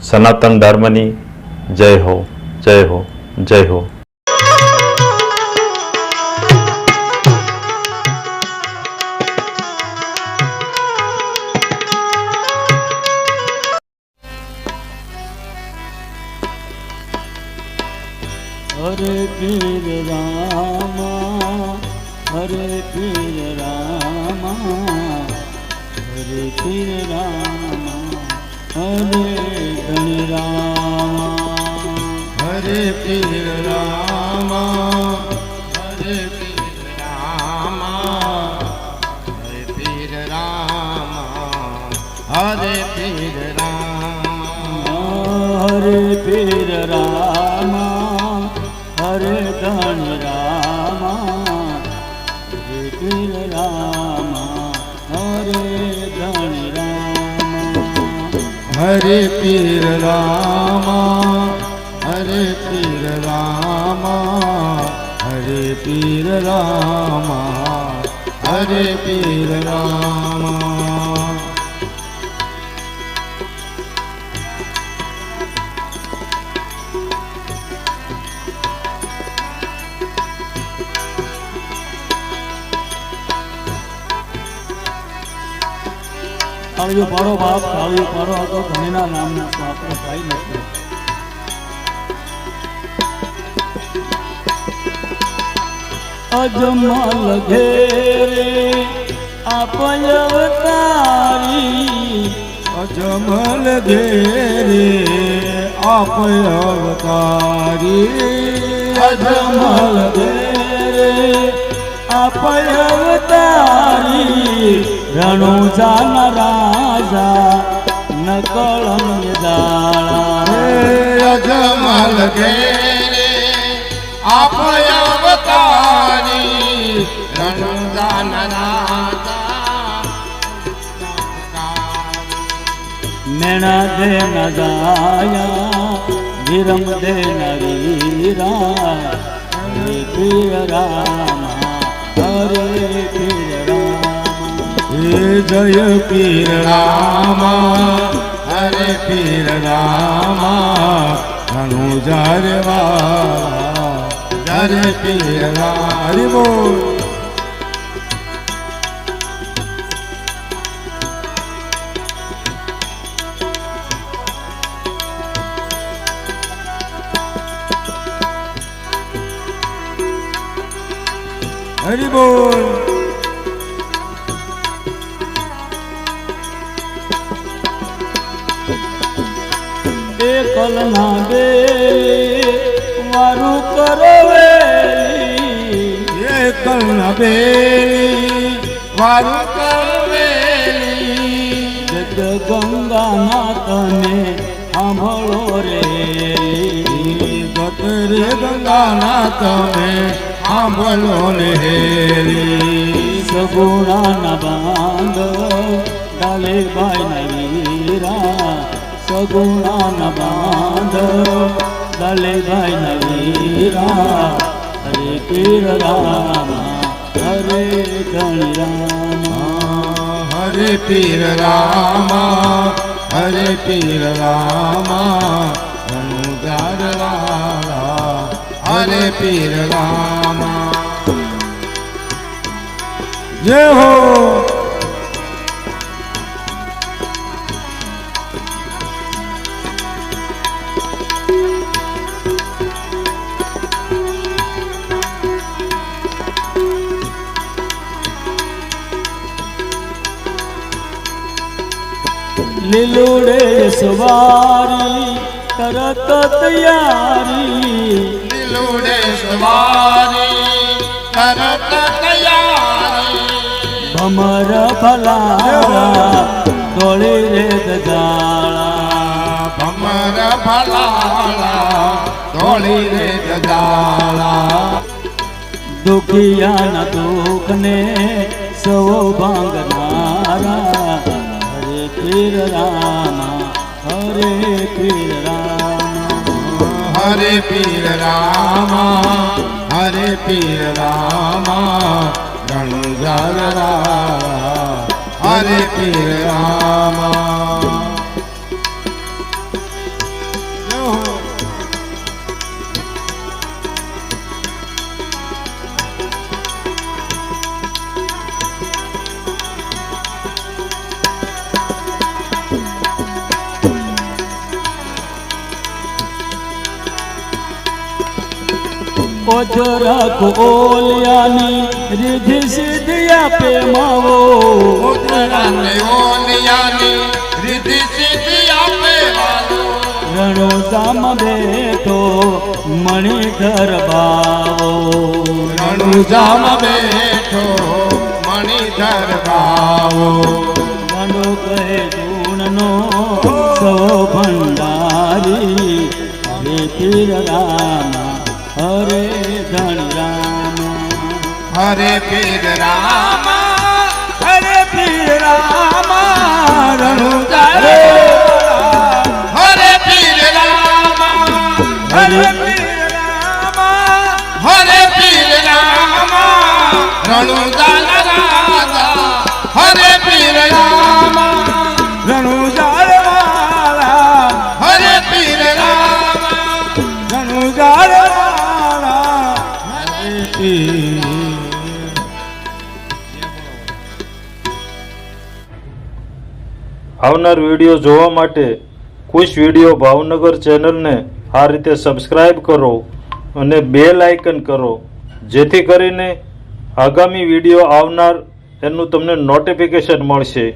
સનાતન ધર્મની જય હો, જય હો, જય હો. હરે પીર રામા, હરે પીર રામા, હરે પીર રામા, હરે ધન રામા, હરે પીર રામા, હરે પીર રામા, હરે પીર રામા, હરે પીર રામા, હરે પીર રામા, હરે ધન રામા, હરે પીર રામા, હરે ધન રામા, હરે પીર રામા, હરે પીર રામા, હરે પીર રામા, હરે પીર રામા. તાળીઓ પાડો બાપ, તાળીઓ પાડો. આ તો ધણીના નામના તો આપણે કઈ નથી. અજમલ ઘેરે આપય અવતારી, અજમલ ઘેરે આપય અવતારી, અજમલ ઘેરે આપય અવતારી, રણુજાના રાજા નકળંગ દાળા, અજમલ ઘેરે આપય અવતારી, રણુજાન રાજા મેણા દે ન જાયા, વિરમ દે ન વીરા, હરે પીર રામા, હરે પીર રામા, હે જય પીર રામા, હરે પીર રામા, રણુજા રે વાલા, હરે પીર રામા. હરિ બોલ. હરિ બોલ. એકલ ના બે વારું કરવેલી, એકલ ના બેલી વારું કરવેલી, જગ ગંગા ના તને સાંભળો રે, ગત રે ગંગાના તમે સાંભળો ને હેરી, સગુણા ના બાંધ ડાલે ભાઈ ના વીરા, સગુણા ના બાંધ ડાલે ભાઈ ના વીરા, હરે પીર રામા, હરે ધન રામા, હરે પીર રામા, હરે પીર રામા, રણુજાર વાલા, હરે પીર રામા. જય હો. લીલુડે સવારી તરત તૈયારી, લીલુડે સવારી તરત તૈયારી, ભમર ફલારા ધોળી રે દજાળા, ભમર ફલાળા ધોળી રે દજાળા, દુખિયાના દુઃખને સૌ ભાંગનારા, હરે પીર રામા, હરે પીર રામા, હરે પીર રામા, હરે પીર રામા, રણુજાર વાલા, હરે પીર રામા. ઓછો રાખો ઓલિયાની રીધિ સિદ્ધિ આપે માવો ઉતરાને ઓલિયાની રીતિ સિદ્ધિ આપે વાલો રણોજામાં બેઠો મણિધર બાવો રણુજામાં બેઠો મણિધર બાવો ગાંડો કહે ગુણનો સૌ ભંડારી હરે પીર રામ હરે ધન રામ હરે પીર રામ હરે પીર રામ રણુજા હરે પીર રામ હરે પીર રામ હરે પીર રામ રણુજા રાજા હરે પીર રામ રણુજા વાળા હરે પીર રામ રણુજા વાળા હરે પીર આવનાર વિડીયો જોવા માટે ખુશ વિડીયો ભાવનગર ચેનલને આ રીતે સબસ્ક્રાઈબ કરો અને બેલ આઇકન કરો, જેથી કરીને આગામી વિડીયો આવનાર એનું તમને નોટિફિકેશન મળશે.